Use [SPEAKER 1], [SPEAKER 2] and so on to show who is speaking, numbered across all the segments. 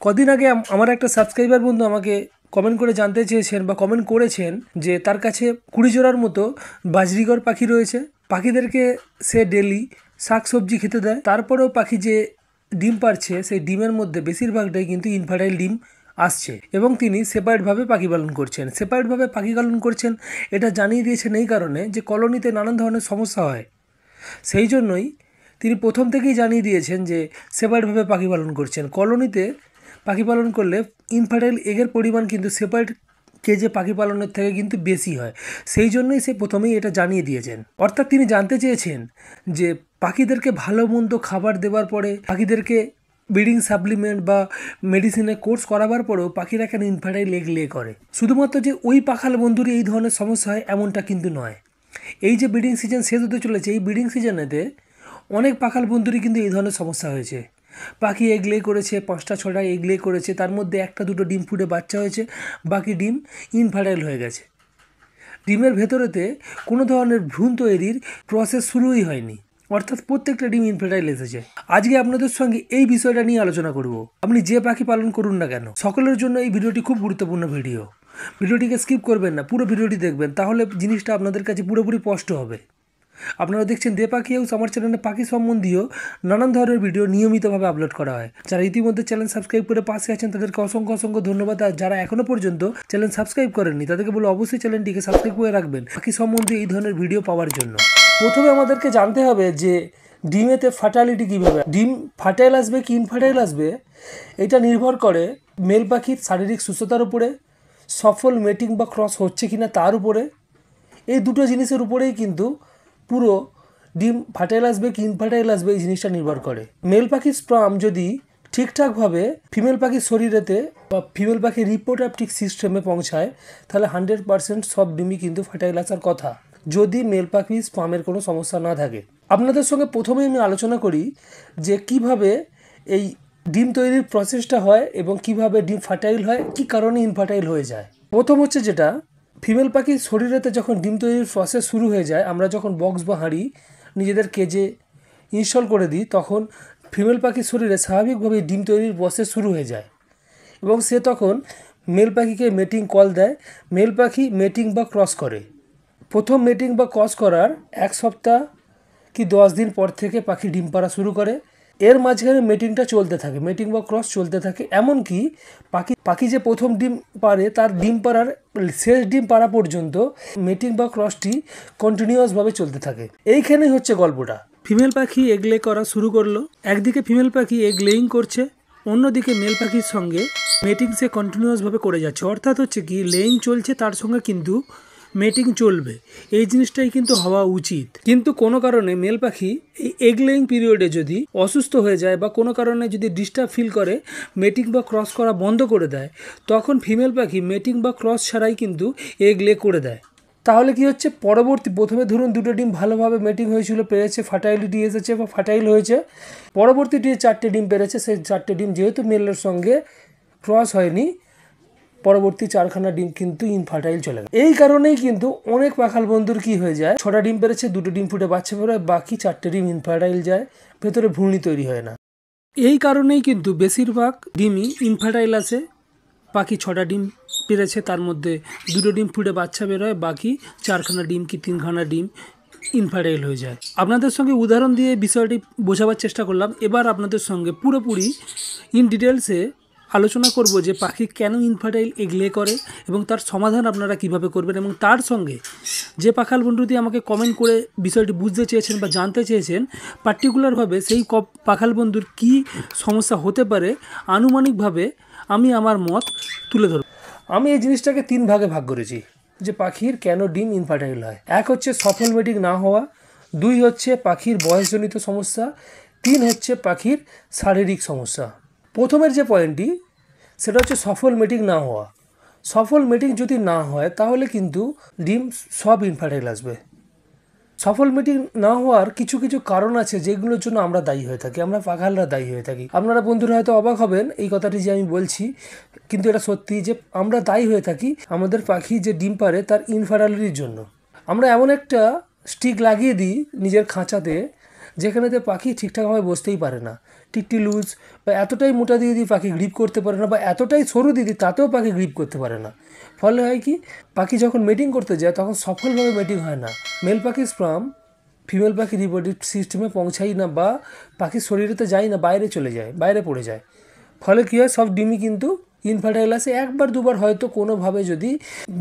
[SPEAKER 1] কদিন আগে আমার একটা সাবস্ক্রাইবার বন্ধু আমাকে কমেন্ট করে জানতে চেয়েছেন বা কমেন্ট করেছেন যে তার কাছে 20 জোড়ার মতো বাজরিগর পাখি রয়েছে। পাখিদেরকে সে ডেলি শাকসবজি খেতে দেয়, তারপরেও পাখি যে ডিম পারছে সেই ডিমের মধ্যে বেশিরভাগটাই কিন্তু ইনফার্টাইল ডিম আসছে এবং তিনি সেপারেটভাবে পাখি পালন করছেন। সেপারেটভাবে পাখি পালন করছেন এটা জানিয়ে দিয়েছেন এই কারণে যে কলোনিতে নানান ধরনের সমস্যা হয়, সেই জন্যই তিনি প্রথম থেকেই জানিয়ে দিয়েছেন যে সেপারেটভাবে পাখি পালন করছেন। কলোনিতে পাখি পালন করলে ইনফার্টাইল এগের পরিমাণ কিন্তু সেপারেট কেজে পাখি পালনের থেকে কিন্তু বেশি হয়, সেই জন্যই সে প্রথমেই এটা জানিয়ে দিয়েছেন। অর্থাৎ তিনি জানতে চেয়েছেন যে পাখিদেরকে ভালো মন্দ খাবার দেওয়ার পরে, পাখিদেরকে ব্রিডিং সাপ্লিমেন্ট বা মেডিসিনের কোর্স করাবার পরেও পাখিরা কেন ইনফার্টাইল এগ লে করে। শুধুমাত্র যে ওই পাখাল বন্ধুরই এই ধরনের সমস্যা হয় এমনটা কিন্তু নয়। এই যে ব্রিডিং সিজন শেষ হতে চলেছে, এই ব্রিডিং সিজনেতে অনেক পাখাল বন্ধুরই কিন্তু এই ধরনের সমস্যা হয়েছে। পাখি এগ লে করেছে, 5টা 6টা এগ লে করেছে, তার মধ্যে 1টা 2টো ডিম ফুটে বাচ্চা হয়েছে, বাকি ডিম ইনফার্টাইল হয়ে গেছে। ডিমের ভেতরেতে কোনো ধরনের ভ্রূণ তৈরির প্রসেস শুরুই হয়নি, অর্থাৎ প্রত্যেকটা ডিম ইনফার্টাইল এসেছে। আজকে আপনাদের সঙ্গে এই বিষয়টা নিয়ে আলোচনা করব। আপনি যে পাখি পালন করুন না কেন, সকলের জন্য এই ভিডিওটি খুব গুরুত্বপূর্ণ ভিডিও। ভিডিওটিকে স্কিপ করবেন না, পুরো ভিডিওটি দেখবেন, তাহলে জিনিসটা আপনাদের কাছে পুরোপুরি স্পষ্ট হবে। আপনারা দেখছেন দে পাখি হাউস। আমার চ্যানেলে পাখি সম্বন্ধীয় নানান ধরনের ভিডিও নিয়মিতভাবে আপলোড করা হয়। যারা ইতিমধ্যে চ্যানেল সাবস্ক্রাইব করে পাশে আছেন তাদেরকে অসংখ্য অসংখ্য ধন্যবাদ। আর যারা এখনো পর্যন্ত চ্যানেল সাবস্ক্রাইব করেননি তাদেরকে বলে অবশ্যই চ্যানেলটিকে সাবস্ক্রাইব করে রাখবেন পাখি সম্বন্ধে এই ধরনের ভিডিও পাওয়ার জন্য। প্রথমে আমাদেরকে জানতে হবে যে ডিমেতে ফার্টালিটি কীভাবে, ডিম ফার্টাইল আসবে কি ইনফার্টাইল আসবে, এটা নির্ভর করে মেল পাখির শারীরিক সুস্থতার উপরে, সফল মেটিং বা ক্রস হচ্ছে কিনা তার উপরে। এই দুটো জিনিসের উপরেই কিন্তু পুরো ডিম ফার্টাইল আসবে কি ইনফার্টাইল আসবে এই জিনিসটা নির্ভর করে। মেল পাখির স্পার্ম যদি ঠিকঠাকভাবে ফিমেল পাখির শরীরেতে বা ফিমেল পাখির রিপ্রোডাক্টিভ সিস্টেমে পৌঁছায় তাহলে 100% সব ডিমই কিন্তু ফার্টাইল আসার কথা, যদি মেল পাখির স্পার্মের কোনো সমস্যা না থাকে। আপনাদের সঙ্গে প্রথমেই আমি আলোচনা করি যে কিভাবে এই ডিম তৈরির প্রসেসটা হয় এবং কিভাবে ডিম ফার্টাইল হয়, কি কারণে ইনফার্টাইল হয়ে যায়। প্রথম হচ্ছে যেটা, ফিমেল পাখির শরীরেতে যখন ডিম তৈরির প্রসেস শুরু হয়ে যায়, আমরা যখন বক্স বা হাঁড়ি নিজেদের কেজে ইনস্টল করে দিই তখন ফিমেল পাখির শরীরে স্বাভাবিকভাবে ডিম তৈরির প্রসেস শুরু হয়ে যায় এবং সে তখন মেল পাখিকে মেটিং কল দেয়। মেল পাখি মেটিং বা ক্রস করে। প্রথম মেটিং বা ক্রস করার 1 সপ্তাহ কি 10 দিন পর থেকে পাখি ডিম পাড়া শুরু করে। এর মাঝখানে মেটিংটা চলতে থাকে, মেটিং বা ক্রস চলতে থাকে, এমনকি পাখি যে প্রথম ডিম পারে তার ডিম পাড়ার শেষ ডিম পাড়া পর্যন্ত মেটিং বা ক্রসটি কন্টিনিউয়াসভাবে চলতে থাকে। এইখানেই হচ্ছে গল্পটা। ফিমেল পাখি এগ লে করা শুরু করলো, একদিকে ফিমেল পাখি এগ লেইং করছে, অন্যদিকে মেল পাখির সঙ্গে মেটিং সে কন্টিনিউয়াসভাবে করে যাচ্ছে। অর্থাৎ হচ্ছে কি লেইং চলছে, তার সঙ্গে কিন্তু মেটিং চলবে, এই জিনিসটাই কিন্তু হওয়া উচিত। কিন্তু কোনো কারণে মেল পাখি এই এগ লেইং পিরিয়ডে যদি অসুস্থ হয়ে যায় বা কোনো কারণে যদি ডিস্টার্ব ফিল করে, মেটিং বা ক্রস করা বন্ধ করে দেয়, তখন ফিমেল পাখি মেটিং বা ক্রস ছাড়াই কিন্তু এগ লে করে দেয়। তাহলে কি হচ্ছে, প্রথমে ধরুন 2টো ডিম ভালোভাবে মেটিং হয়েছিল, পেরেছে, ফার্টাইলিটি এসেছে বা ফার্টাইল হয়েছে, পরবর্তীতে 4টে ডিম পেরেছে, সেই 4টে ডিম যেহেতু মেলের সঙ্গে ক্রস হয়নি, পরবর্তী 4খানা ডিম কিন্তু ইনফার্টাইল চলে গেল। এই কারণেই কিন্তু অনেক পাখাল বন্ধুর কি হয়ে যায়, 6টা ডিম পেরেছে, 2টো ডিম ফুটে বাচ্চা বেরোয়, বাকি 4টে ডিম ইনফার্টাইল যায়, ভেতরে ভ্রূণই তৈরি হয় না। এই কারণেই কিন্তু বেশিরভাগ ডিমই ইনফার্টাইল আসে। পাখি 6টা ডিম পেরেছে, তার মধ্যে 2টো ডিম ফুটে বাচ্চা বেরোয়, বাকি 4খানা ডিম কি 3খানা ডিম ইনফার্টাইল হয়ে যায়। আপনাদের সঙ্গে উদাহরণ দিয়ে বিষয়টি বোঝাবার চেষ্টা করলাম। এবার আপনাদের সঙ্গে পুরোপুরি ইন ডিটেলসে আলোচনা করব যে পাখি কেন ইনফার্টাইল এগ লে করে এবং তার সমাধান আপনারা কিভাবে করবেন, এবং তার সঙ্গে যে পাখাল বন্ধুটি আমাকে কমেন্ট করে বিষয়টি বুঝতে চেয়েছেন বা জানতে চেয়েছেন পার্টিকুলারভাবে সেই পাখাল বন্ধুর কি সমস্যা হতে পারে, আনুমানিকভাবে আমি আমার মত তুলে ধরব। আমি এই জিনিসটাকে 3 ভাগে ভাগ করেছি যে পাখির কেন ডিম ইনফার্টাইল হয়। 1 হচ্ছে সফল মেটিং না হওয়া, 2 হচ্ছে পাখির বয়সজনিত সমস্যা, 3 হচ্ছে পাখির শারীরিক সমস্যা। প্রথমের যে পয়েন্টটি সেটা হচ্ছে সফল মেটিং না হওয়া। সফল মেটিং যদি না হয় তাহলে কিন্তু ডিম সব ইনফার্টাইল আসবে। সফল মিটিং না হওয়ার কিছু কিছু কারণ আছে যেগুলোর জন্য আমরা দায়ী হয়ে থাকি, আমরা পাখালরা দায়ী হয়ে থাকি। আপনারা বন্ধুরা হয়তো অবাক হবেন এই কথাটি যে আমি বলছি, কিন্তু এটা সত্যি যে আমরা দায়ী হয়ে থাকি আমাদের পাখি যে ডিম পারে তার ইনফার্টালিটির জন্য। আমরা এমন একটা স্টিক লাগিয়ে দিই নিজের খাঁচাতে যেখানেতে পাখি ঠিকঠাকভাবে বসতেই পারে না, টিকটি লুজ বা এতটাই মোটা দিয়ে দিই পাখি গ্রিপ করতে পারে না, বা এতটাই সরু দিয়ে দিই তাতেও পাখি গ্রিপ করতে পারে না। ফলে হয় কি, পাখি যখন মেটিং করতে যায় তখন সফলভাবে মেটিং হয় না। মেল পাখির স্পার্ম ফিমেল পাখি রিপ্রোডাক্টিভ সিস্টেমে পৌঁছাই না, বা পাখির শরীরেতে যায় না, বাইরে চলে যায়, বাইরে পড়ে যায়। ফলে কী হয়, সব ডিমই কিন্তু ইনফার্টাইল আসে। একবার দুবার হয়তো কোনোভাবে যদি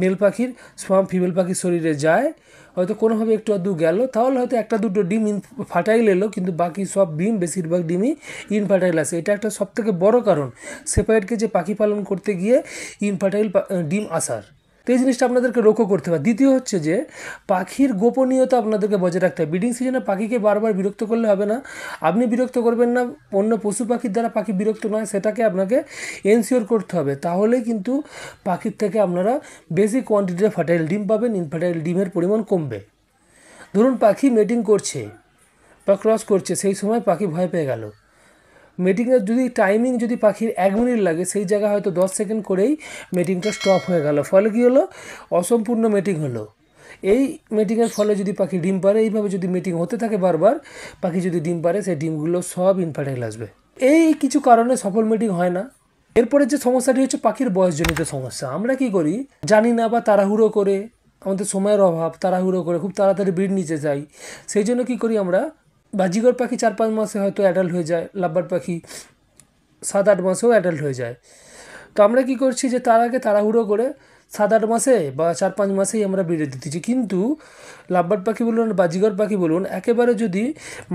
[SPEAKER 1] মেল পাখির স্পার্ম ফিমেল পাখির শরীরে যায়, হয়তো কোনোভাবে একটু আধটু গেল, তাহলে হয়তো একটা দুটো ডিম ফার্টাইল এলো, কিন্তু বাকি সব ডিম, বেশিরভাগ ডিমই ইনফার্টাইল আসে। এটা একটা সবথেকে বড় কারণ সেপারেটকে যে পাখি পালন করতে গিয়ে ইনফার্টাইল ডিম আসার। তো এই জিনিসটা আপনাদেরকে লক্ষ্য করতে হবে। দ্বিতীয় হচ্ছে যে পাখির গোপনীয়তা আপনাদেরকে বজায় রাখতে হবে। ব্রিডিং সিজনে পাখিকে বারবার বিরক্ত করলে হবে না। আপনি বিরক্ত করবেন না, অন্য পশু পাখির দ্বারা পাখি বিরক্ত নয়, সেটাকে আপনাকে এনশিওর করতে হবে। তাহলেই কিন্তু পাখির থেকে আপনারা বেশি কোয়ান্টিটিতে ফার্টাইল ডিম পাবেন, ইনফার্টাইল ডিমের পরিমাণ কমবে। ধরুন পাখি মেটিং করছে বা ক্রস করছে, সেই সময় পাখি ভয় পেয়ে গেল। মিটিংয়ের যদি টাইমিং যদি পাখির 1 মিনিট লাগে, সেই জায়গায় হয়তো 10 সেকেন্ড করেই মিটিংটা স্টপ হয়ে গেল। ফলে কী হলো, অসম্পূর্ণ মিটিং হলো। এই মিটিংয়ের ফলে যদি পাখি ডিম পারে, এইভাবে যদি মিটিং হতে থাকে বারবার, পাখি যদি ডিম পারে, সেই ডিমগুলো সব ইনফার্টাইল আসবে। এই কিছু কারণে সফল মিটিং হয় না। এরপরে যে সমস্যাটি হচ্ছে পাখির বয়সজনিত সমস্যা। আমরা কি করি জানি না, বা তাড়াহুড়ো করে, আমাদের সময়ের অভাব, তাড়াহুড়ো করে খুব তাড়াতাড়ি ব্রিড নিতে চাই। সেই জন্য কী করি আমরা, বাজিগর পাখি 4-5 মাসে হয়তো অ্যাডাল্ট হয়ে যায়, লাভবার্ড পাখি 7-8 মাসেও অ্যাডাল্ট হয়ে যায়। তো আমরা কি করছি যে তার আগে তাড়াহুড়ো করে 7-8 মাসে বা 4-5 মাসেই আমরা ব্রিডে দিতেছি। কিন্তু লাভবার্ড পাখি বলুন, বাজিগর পাখি বলুন, একেবারে যদি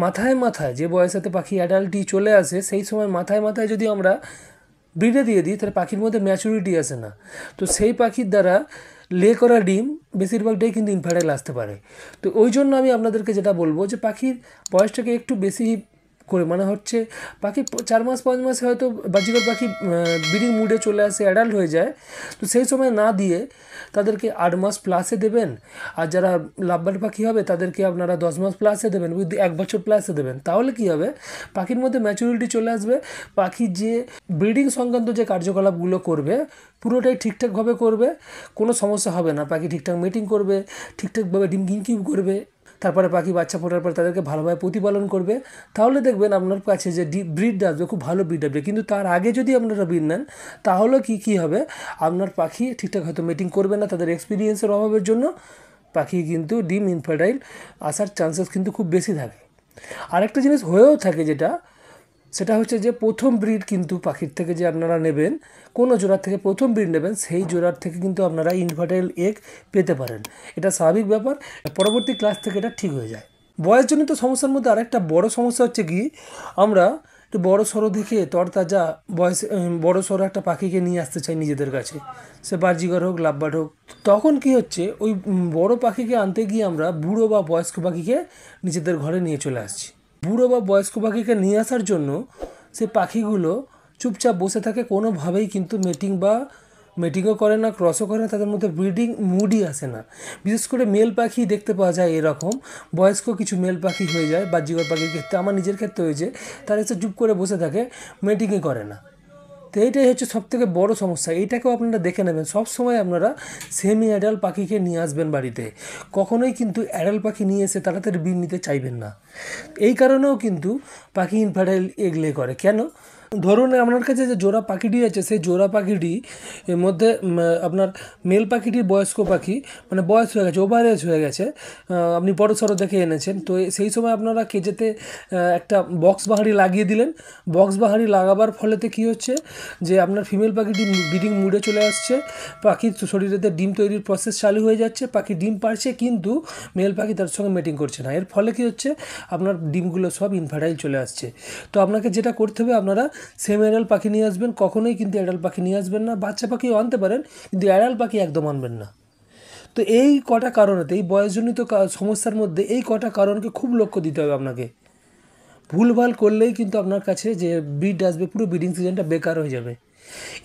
[SPEAKER 1] মাথায় মাথায় যে বয়সেতে পাখি অ্যাডাল্টই চলে আসে, সেই সময় মাথায় মাথায় যদি আমরা ব্রিডে দিয়ে দিই, তাহলে পাখির মধ্যে ম্যাচুরিটি আসে না। তো সেই পাখির দ্বারা লে করা ডিম বেশিরভাগটাই কিন্তু ইনফার্টাইল আসতে পারে। তো ওই জন্য আমি আপনাদেরকে যেটা বলবো যে পাখির বয়সটাকে একটু বেশি করে, মানে হচ্ছে পাখি 4 মাস 5 মাসে হয়তো বাজিগর পাখি ব্রিডিং মুডে চলে আসে, অ্যাডাল্ট হয়ে যায়। তো সেই সময় না দিয়ে তাদেরকে 8 মাস প্লাসে দেবেন। আর যারা লাভবার্ড পাখি হবে তাদেরকে আপনারা 10 মাস প্লাসে দেবেন, 1 বছর প্লাসে দেবেন। তাহলে কি হবে, পাখির মধ্যে ম্যাচুরিটি চলে আসবে। পাখির যে ব্রিডিং সংক্রান্ত যে কার্যকলাপগুলো করবে পুরোটাই ঠিকঠাকভাবে করবে, কোনো সমস্যা হবে না। পাখি ঠিকঠাক মিটিং করবে, ঠিকঠাকভাবে ডিম কিউব করবে, তারপরে পাখি বাচ্চা ফোটার পর তাদেরকে ভালোভাবে প্রতিপালন করবে। তাহলে দেখবেন আপনার কাছে যে ব্রিড আসবে, খুব ভালো ব্রিড আসবে। কিন্তু তার আগে যদি আপনারা ব্রিড নেন, তাহলে কী হবে, আপনার পাখি ঠিকঠাক হয়তো মিটিং করবে না, তাদের এক্সপিরিয়েন্সের অভাবের জন্য পাখি কিন্তু ডিম ইনফার্টাইল আসার চান্সেস কিন্তু খুব বেশি থাকে। আরেকটা জিনিস হয়েও থাকে সেটা হচ্ছে যে প্রথম ব্রিড কিন্তু পাখির থেকে যে আপনারা নেবেন, কোনো জোড়ার থেকে প্রথম ব্রিড নেবেন, সেই জোড়ার থেকে কিন্তু আপনারা ইনফার্টাইল এগ পেতে পারেন। এটা স্বাভাবিক ব্যাপার, পরবর্তী ক্লাস থেকে এটা ঠিক হয়ে যায়। বয়সজনিত সমস্যার মধ্যে আরেকটা বড় সমস্যা হচ্ছে কি, আমরা একটু বড় সড়ো দেখে তরতাজা বড় সড়ো একটা পাখিকে নিয়ে আসতে চাই নিজেদের কাছে, সে বাজিগর হোক লাভবার্ড হোক। তখন কি হচ্ছে, ওই বড় পাখিকে আনতে গিয়ে আমরা বুড়ো বা বয়স্ক পাখিকে নিজেদের ঘরে নিয়ে চলে আসছি। বুড়ো বা বয়স্ক পাখিকে নিয়ে আসার জন্য সে পাখিগুলো চুপচাপ বসে থাকে, কোনোভাবেই কিন্তু মেটিংও করে না, ক্রসও করে না, তাদের মধ্যে ব্রিডিং মুডই আসে না। বিশেষ করে মেল পাখি দেখতে পাওয়া যায় এরকম, বয়স্ক কিছু মেল পাখি হয়ে যায়, বাজিগর পাখির ক্ষেত্রে, আমার নিজের ক্ষেত্রে হয়েছে, তারা এসে চুপ করে বসে থাকে, মেটিংই করে না। তো এইটাই হচ্ছে সবথেকে বড় সমস্যা। এইটাকেও আপনারা দেখে নেবেন। সবসময় আপনারা সেমি অ্যাডাল্ট পাখিকে নিয়ে আসবেন বাড়িতে, কখনোই কিন্তু অ্যাডাল্ট পাখি নিয়ে এসে তাড়াতাড়ি ব্রিড নিতে চাইবেন না। এই কারণেও কিন্তু পাখি ইনফার্টাইল এগ লে করে। কেন, ধরুন আপনার কাছে যে জোড়া পাখিটি আছে, সেই জোড়া পাখিটি এর মধ্যে আপনার মেল পাখিটির বয়স্ক পাখি, মানে বয়স হয়ে গেছে, ওভার এজ হয়ে গেছে, আপনি বড় সড়ো দেখে এনেছেন। তো সেই সময় আপনারা কেজেতে একটা বক্স বাহারি লাগিয়ে দিলেন। বক্স বাহারি লাগাবার ফলেতে কী হচ্ছে, যে আপনার ফিমেল পাখিটি ব্রিডিং মুডে চলে আসছে, পাখির শরীরেতে ডিম তৈরির প্রসেস চালু হয়ে যাচ্ছে, পাখি ডিম পারছে, কিন্তু মেল পাখি তার সঙ্গে মিটিং করছে না। এর ফলে কী হচ্ছে, আপনার ডিমগুলো সব ইনফার্টাইল চলে আসছে। তো আপনাকে যেটা করতে হবে, আপনারা সেমি অ্যাডাল্ট পাখি নিয়ে আসবেন, কখনোই কিন্তু অ্যাডাল্ট পাখি নিয়ে আসবেন না। বাচ্চা পাখিও আনতে পারেন, কিন্তু অ্যাডাল্ট পাখি একদম আনবেন না। তো এই কটা কারণেতে, এই বয়সজনিত সমস্যার মধ্যে এই কটা কারণকে খুব লক্ষ্য দিতে হবে আপনাকে। ভুলভাল করলেই কিন্তু আপনার কাছে যে ব্রিড আসবে, পুরো ব্রিডিং সিজনটা বেকার হয়ে যাবে।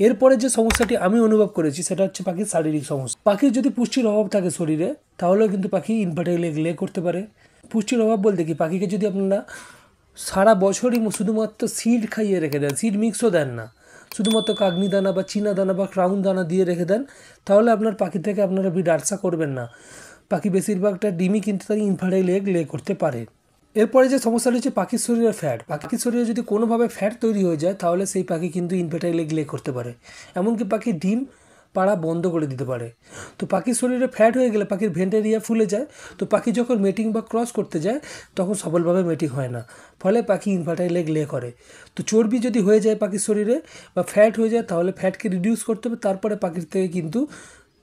[SPEAKER 1] এরপরে যে সমস্যাটি আমি অনুভব করেছি, সেটা হচ্ছে পাখির শারীরিক সমস্যা। পাখির যদি পুষ্টির অভাব থাকে শরীরে, তাহলেও কিন্তু পাখি ইনফার্টাইল এগ লে করতে পারে। পুষ্টির অভাব বলতে কি, পাখিকে যদি আপনারা সারা বছরই শুধুমাত্র সিড খাইয়ে রেখে দেন, সিড মিক্সও দেন না, শুধুমাত্র কাগনি দানা বা চীনা দানা বা ক্রাউন দানা দিয়ে রেখে দেন, তাহলে আপনার পাখি থেকে আপনারা ব্রিড আশা করবেন না। পাখি বেশিরভাগটা ডিমই কিন্তু তাই ইনফার্টাইল এগ লে করতে পারে। এরপরে যে সমস্যাটা হচ্ছে পাখির শরীরে ফ্যাট। পাখির শরীরে যদি কোনোভাবে ফ্যাট তৈরি হয়ে যায় তাহলে সেই পাখি কিন্তু ইনফার্টাইল এগ লে করতে পারে, এমনকি পাখি ডিম পাড়া বন্ধ করে দিতে পারে। তো পাখির শরীরে ফ্যাট হয়ে গেলে পাখির ভেন্টেরিয়া ফুলে যায়। তো পাখি যখন মেটিং বা ক্রস করতে যায় তখন সফলভাবে মেটিং হয় না, ফলে পাখি ইনফার্টাইল এগ লে করে। তো চর্বি যদি হয়ে যায় পাখির শরীরে বা ফ্যাট হয়ে যায় তাহলে ফ্যাটকে রিডিউস করতে হবে, তারপরে পাখির থেকে কিন্তু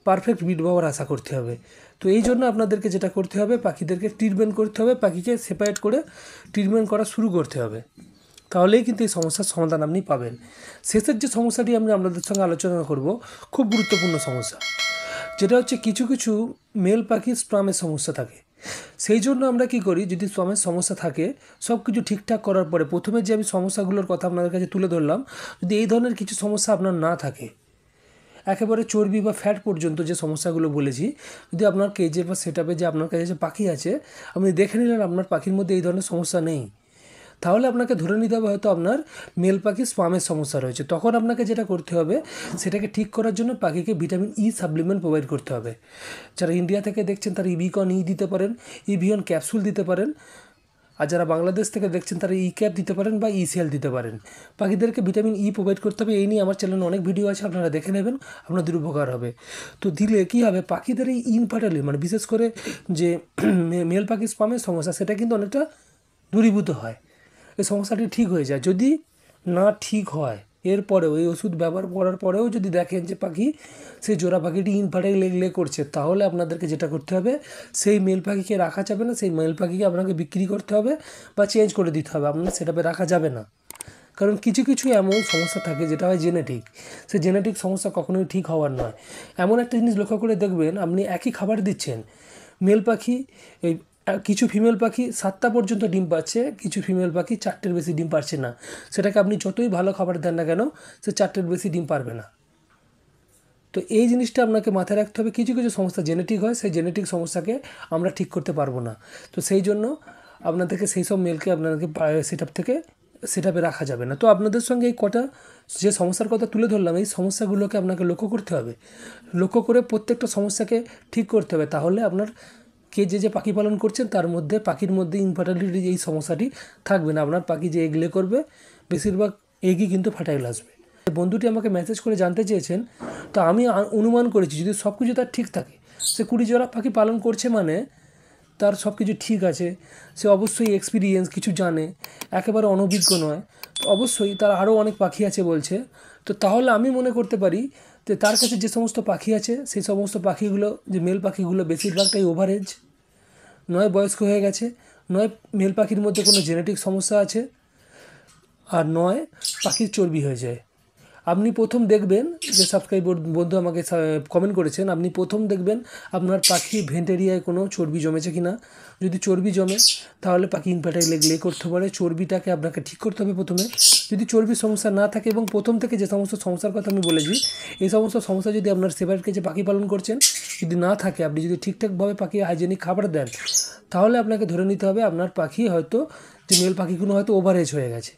[SPEAKER 1] পারফেক্ট ব্রিড পাওয়ার আশা করতে হবে। তো এই জন্য আপনাদেরকে যেটা করতে হবে, পাখিদেরকে ট্রিটমেন্ট করতে হবে, পাখিকে সেপারেট করে ট্রিটমেন্ট করা শুরু করতে হবে, তাহলেই কিন্তু এই সমস্যার সমাধান আপনি পাবেন। শেষের যে সমস্যাটি আমি আপনাদের সঙ্গে আলোচনা করব, খুব গুরুত্বপূর্ণ সমস্যা, যেটা হচ্ছে কিছু কিছু মেল পাখির স্পামের সমস্যা থাকে। সেই জন্য আমরা কি করি, যদি স্পামের সমস্যা থাকে সব কিছু ঠিকঠাক করার পরে প্রথমে যে আমি সমস্যাগুলোর কথা আপনাদের কাছে তুলে ধরলাম, যদি এই ধরনের কিছু সমস্যা আপনার না থাকে, একেবারে চর্বি বা ফ্যাট পর্যন্ত যে সমস্যাগুলো বলেছি, যদি আপনার কেজে বা সেটআপে যে আপনার কাছে যে পাখি আছে আপনি দেখে নিলেন আপনার পাখির মধ্যে এই ধরনের সমস্যা নেই, তাহলে আপনাকে ধরে নিতে হবে হয়তো আপনার মেল পাখির স্পামের সমস্যা রয়েছে। তখন আপনাকে যেটা করতে হবে, সেটাকে ঠিক করার জন্য পাখিকে ভিটামিন ই সাপ্লিমেন্ট প্রোভাইড করতে হবে। যারা ইন্ডিয়া থেকে দেখছেন তারা ইভিকন ই দিতে পারেন, ইভিয়ন ক্যাপসুল দিতে পারেন, আর যারা বাংলাদেশ থেকে দেখছেন তারা ই ক্যাপ দিতে পারেন বা ই সেল দিতে পারেন। পাখিদেরকে ভিটামিন ই প্রোভাইড করতে হবে। এই নিয়ে আমার চ্যানেলে অনেক ভিডিও আছে, আপনারা দেখে নেবেন, আপনাদের উপকার হবে। তো দিলে কী হবে, পাখিদের এই ইনফার্টাইল মানে বিশেষ করে যে মেল পাখির স্পামের সমস্যা, সেটা কিন্তু অনেকটা দূরীভূত হয়, এই সমস্যাটি ঠিক হয়ে যায়। যদি না ঠিক হয় এরপরেও এই ওষুধ ব্যবহার করার পরেও যদি দেখেন যে পাখি সেই জোড়া পাখিটি ইনফার্টাইল এগ লে করছে, তাহলে আপনাদেরকে যেটা করতে হবে, সেই মেল পাখিকে রাখা যাবে না, সেই মেল পাখিকে আপনাকে বিক্রি করতে হবে বা চেঞ্জ করে দিতে হবে, আপনার সেটাপে রাখা যাবে না। কারণ কিছু কিছু এমন সমস্যা থাকে যেটা হয় জেনেটিক, সেই জেনেটিক সমস্যা কখনোই ঠিক হওয়ার নয়। এমন একটা জিনিস লক্ষ্য করে দেখবেন, আপনি একই খাবার দিচ্ছেন, মেল পাখি এই কিছু ফিমেল পাখি 7টা পর্যন্ত ডিম পাচ্ছে, কিছু ফিমেল পাখি 4টের বেশি ডিম পারছে না। সেটাকে আপনি যতই ভালো খাবার দেন না কেন, সে 4টের বেশি ডিম পারবে না। তো এই জিনিসটা আপনাকে মাথায় রাখতে হবে, কিছু কিছু সমস্যা জেনেটিক হয়, সেই জেনেটিক সমস্যাকে আমরা ঠিক করতে পারবো না। তো সেই জন্য আপনাদেরকে সেই সব মেলকে আপনাদেরকে সেটআপে রাখা যাবে না। তো আপনাদের সঙ্গে এই কটা যে সমস্যার কথা তুলে ধরলাম, এই সমস্যাগুলোকে আপনাকে লক্ষ্য করতে হবে, লক্ষ্য করে প্রত্যেকটা সমস্যাকে ঠিক করতে হবে, তাহলে আপনার যে পাখি পালন করছেন তার মধ্যে পাখির মধ্যে ইনফার্টিলিটির এই সমস্যাটি থাকবে না। আপনার পাখি যে এগ লে করবে বেশিরভাগ এগই কিন্তু ফার্টাইল আসবে। বন্ধুটি আমাকে মেসেজ করে জানতে চেয়েছেন, তো আমি অনুমান করেছি যদি সব কিছু তার ঠিক থাকে, সে 20 জোড়া পাখি পালন করছে মানে তার সব কিছু ঠিক আছে, সে অবশ্যই এক্সপিরিয়েন্স কিছু জানে, একেবারে অনভিজ্ঞ নয়, তো অবশ্যই তার আরও অনেক পাখি আছে বলছে। তো তাহলে আমি মনে করতে পারি যে তার কাছে যে সমস্ত পাখি আছে সেই সমস্ত পাখিগুলো, যে মেল পাখিগুলো বেশিরভাগটাই ওভারেজ, নয় বয়স্ক হয়ে গেছে, নয় মেল পাখির মধ্যে কোনো জেনেটিক সমস্যা আছে, আর নয় পাখির চর্বি হয়ে যায়। আপনি প্রথম দেখবেন যে সাবস্ক্রাইবার বন্ধু আমাকে কমেন্ট করেছেন, আপনি প্রথম দেখবেন আপনার পাখির ভেন্টেরিয়ায় কোনো চর্বি জমেছে কি না। যদি চর্বি জমে তাহলে পাখি ইনফার্টাইল এগ লে করতে পারে, চর্বিটাকে আপনাকে ঠিক করতে হবে প্রথমে। যদি চর্বির সমস্যা না থাকে এবং প্রথম থেকে যে সমস্ত সমস্যার কথা আমি বলেছি, এই সমস্ত সমস্যা যদি আপনার সেপারেটকে যে পাখি পালন করছেন যদি না থাকে, আপনি যদি ঠিকঠাকভাবে পাখি হাইজেনিক খাবার দেন, তাহলে আপনাকে ধরে নিতে হবে আপনার পাখি হয়তো, যে মেল পাখিগুলো হয়তো ওভারেজ হয়ে গেছে।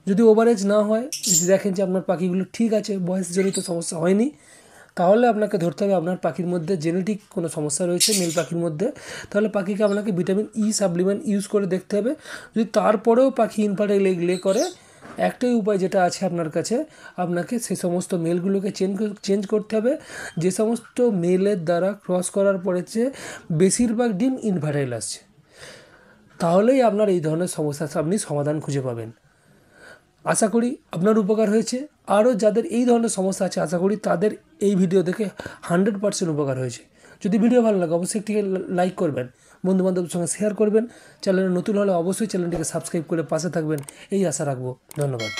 [SPEAKER 1] যদি ওভারেজ না হয়, যদি দেখেন যে আপনার পাখিগুলো ঠিক আছে, বয়সজনিত সমস্যা হয়নি, তাহলে আপনাকে ধরতে হবে আপনার পাখির মধ্যে জেনেটিক কোনো সমস্যা রয়েছে মেল পাখির মধ্যে, তাহলে পাখিকে আপনাকে ভিটামিন ই সাপ্লিমেন্ট ইউজ করে দেখতে হবে। যদি তারপরেও পাখি ইনফার্টাইল এগ লে করে, একটাই উপায় যেটা আছে আপনার কাছে, আপনাকে সেই সমস্ত মেলগুলোকে চেঞ্জ করতে হবে যে সমস্ত মেলের দ্বারা ক্রস করার পরেছে বেশিরভাগ ডিম ইনফার্টাইল আসছে, তাহলেই আপনার এই ধরনের সমস্যার আপনি সমাধান খুঁজে পাবেন। আশা করি আপনার উপকার হয়েছে। আরও যাদের এই ধরনের সমস্যা আছে আশা করি তাদের এই ভিডিও দেখে 100% উপকার হয়েছে। যদি ভিডিও ভালো লাগে অবশ্যই একটি লাইক করবেন, বন্ধুবান্ধবের সঙ্গে শেয়ার করবেন, চ্যানেলে নতুন হলে অবশ্যই চ্যানেলটিকে সাবস্ক্রাইব করে পাশে থাকবেন, এই আশা রাখবো। ধন্যবাদ।